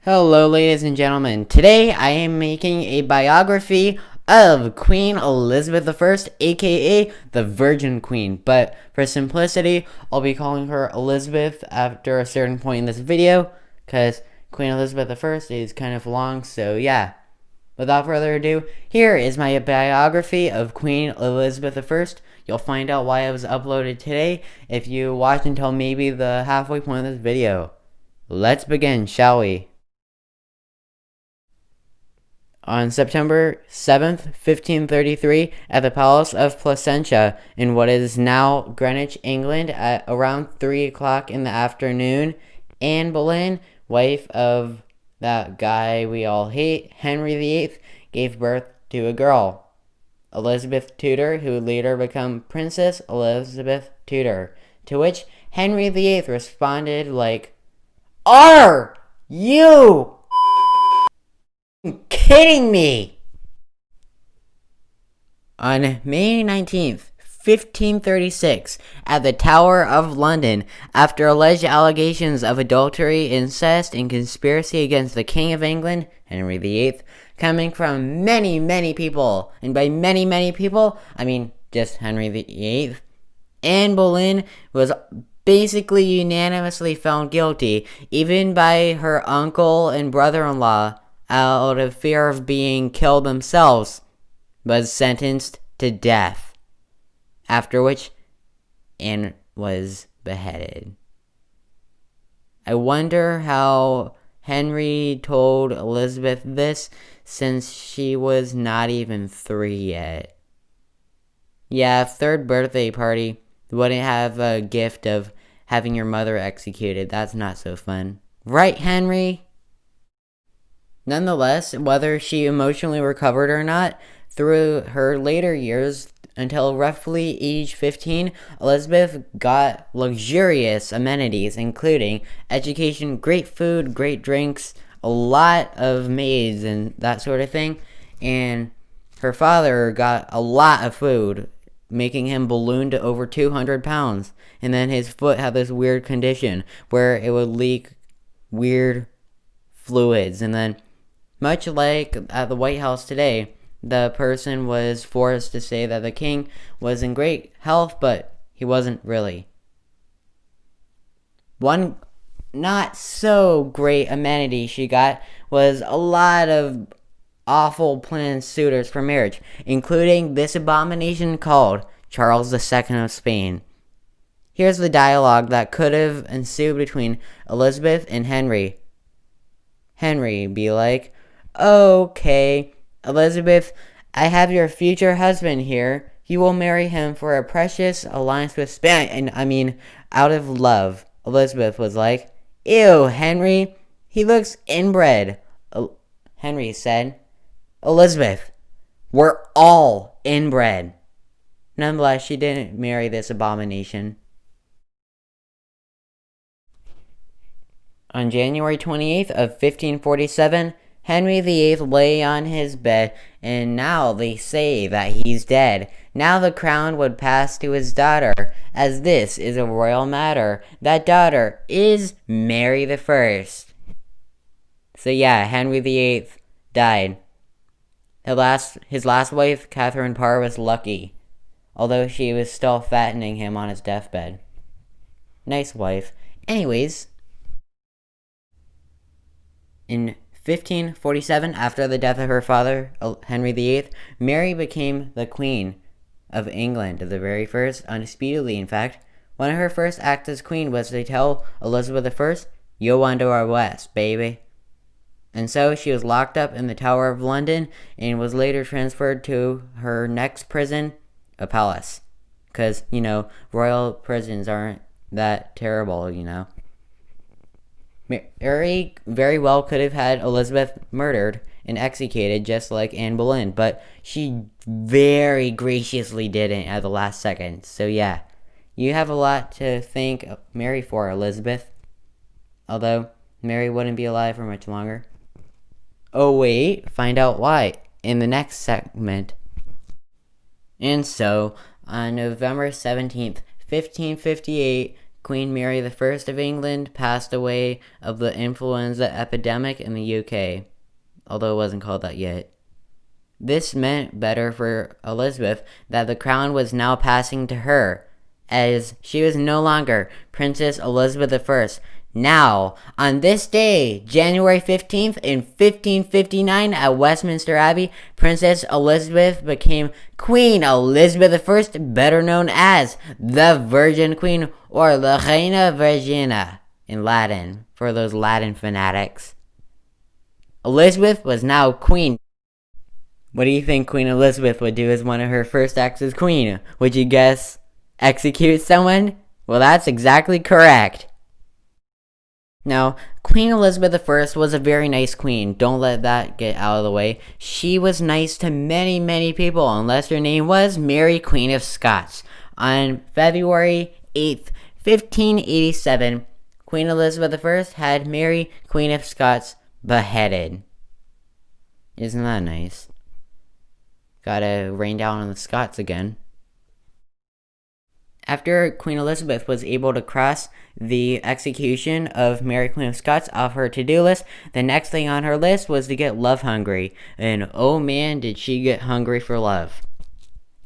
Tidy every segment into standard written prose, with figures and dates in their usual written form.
Hello, ladies and gentlemen. Today I am making a biography of Queen Elizabeth I, aka the Virgin Queen. But for simplicity, I'll be calling her Elizabeth after a certain point in this video, because Queen Elizabeth I is kind of long, so yeah. Without further ado, here is my biography of Queen Elizabeth I. You'll find out why it was uploaded today if you watch until maybe the halfway point of this video. Let's begin, shall we? On September 7th, 1533, at the Palace of Placentia in what is now Greenwich, England, at around 3 o'clock in the afternoon, Anne Boleyn, wife of that guy we all hate, Henry VIII, gave birth to a girl, Elizabeth Tudor, who would later become Princess Elizabeth Tudor, to which Henry VIII responded like, "Are you kidding me?" On May 19th, 1536, at the Tower of London, after alleged allegations of adultery, incest, and conspiracy against the King of England, Henry VIII, coming from many, many people, and by many, many people, I mean just Henry VIII, Anne Boleyn was basically unanimously found guilty, even by her uncle and brother-in-law, out of fear of being killed themselves, was sentenced to death, after which Anne was beheaded. I wonder how Henry told Elizabeth this, since she was not even 3 yet. Yeah, 3rd birthday party wouldn't have a gift of having your mother executed. That's not so fun. Right, Henry? Nonetheless, whether she emotionally recovered or not, through her later years, until roughly age 15, Elizabeth got luxurious amenities, including education, great food, great drinks, a lot of maids, and that sort of thing. And her father got a lot of food, making him balloon to over 200 pounds. And then his foot had this weird condition where it would leak weird fluids. And then, much like at the White House today, the person was forced to say that the king was in great health, but he wasn't really. One not so great amenity she got was a lot of awful planned suitors for marriage, including this abomination called Charles II of Spain. Here's the dialogue that could have ensued between Elizabeth and Henry. Henry be like, "Okay, Elizabeth, I have your future husband here. You will marry him for a precious alliance with Spain." And I mean, out of love. Elizabeth was like, "Ew, Henry, he looks inbred." Henry said, "Elizabeth, we're all inbred." Nonetheless, she didn't marry this abomination. On January 28th of 1547, Henry VIII lay on his bed, and now they say that he's dead. Now the crown would pass to his daughter, as this is a royal matter. That daughter is Mary I. So yeah, Henry VIII died. His last wife, Catherine Parr, was lucky, although she was still fattening him on his deathbed. Nice wife. Anyways, in 1547, after the death of her father, Henry VIII, Mary became the Queen of England, the very first, undisputedly in fact. One of her first acts as queen was to tell Elizabeth I, "You under arrest, baby." And so she was locked up in the Tower of London and was later transferred to her next prison, a palace. Because, royal prisons aren't that terrible, Mary very well could have had Elizabeth murdered and executed just like Anne Boleyn, but she very graciously didn't at the last second. So yeah, you have a lot to thank Mary for, Elizabeth. Although, Mary wouldn't be alive for much longer. Oh wait, find out why in the next segment. And so, on November 17th, 1558, Queen Mary I of England passed away of the influenza epidemic in the UK, although it wasn't called that yet. This meant better for Elizabeth that the crown was now passing to her, as she was no longer Princess Elizabeth I. Now, on this day, January 15th in 1559 at Westminster Abbey, Princess Elizabeth became Queen Elizabeth I, better known as the Virgin Queen or La Reina Virgina in Latin, for those Latin fanatics. Elizabeth was now Queen. What do you think Queen Elizabeth would do as one of her first acts as Queen? Would you guess execute someone? Well, that's exactly correct. Now, Queen Elizabeth I was a very nice queen. Don't let that get out of the way. She was nice to many, many people, unless her name was Mary, Queen of Scots. On February 8th, 1587, Queen Elizabeth I had Mary, Queen of Scots, beheaded. Isn't that nice? Gotta rain down on the Scots again. After Queen Elizabeth was able to cross the execution of Mary Queen of Scots off her to-do list, the next thing on her list was to get love hungry. And oh man, did she get hungry for love.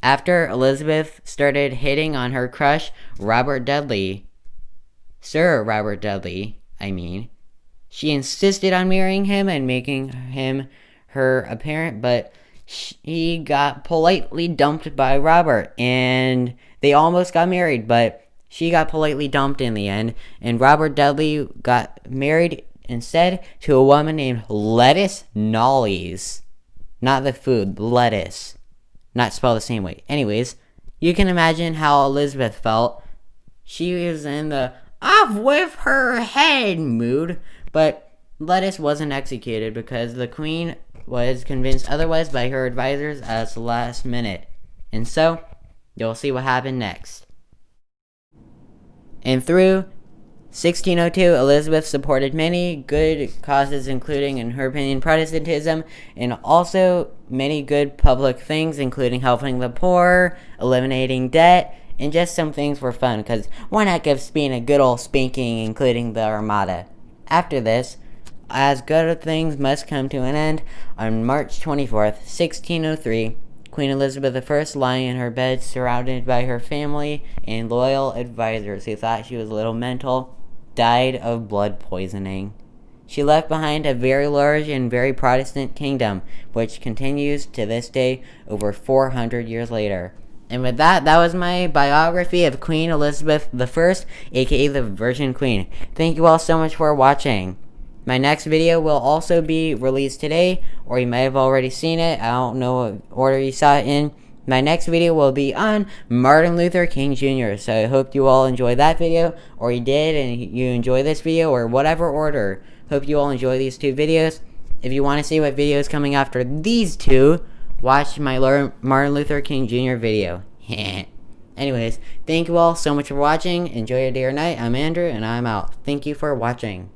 After Elizabeth started hitting on her crush, Robert Dudley, Sir Robert Dudley, she insisted on marrying him and making him her apparent, but she got politely dumped by Robert, and they almost got married, but she got politely dumped in the end, and Robert Dudley got married instead to a woman named Lettuce Knollys. Not the food, lettuce. Not spelled the same way. Anyways, you can imagine how Elizabeth felt. She was in the off with her head mood, but Lettuce wasn't executed because the queen was convinced otherwise by her advisors at the last minute. And so, you'll see what happened next. And through 1602, Elizabeth supported many good causes, including, in her opinion, Protestantism, and also many good public things, including helping the poor, eliminating debt, and just some things for fun, because why not give Spain a good old spanking, including the Armada? After this, as good things must come to an end, on March 24th, 1603, Queen Elizabeth I, lying in her bed surrounded by her family and loyal advisors who thought she was a little mental, died of blood poisoning. She left behind a very large and very Protestant kingdom, which continues to this day over 400 years later. And with that, that was my biography of Queen Elizabeth I, aka the Virgin Queen. Thank you all so much for watching. My next video will also be released today, or you may have already seen it. I don't know what order you saw it in. My next video will be on Martin Luther King Jr. So I hope you all enjoyed that video, or you did and you enjoy this video, or whatever order. Hope you all enjoy these two videos. If you want to see what video is coming after these two, watch my Martin Luther King Jr. video. Anyways, thank you all so much for watching. Enjoy your day or night. I'm Andrew, and I'm out. Thank you for watching.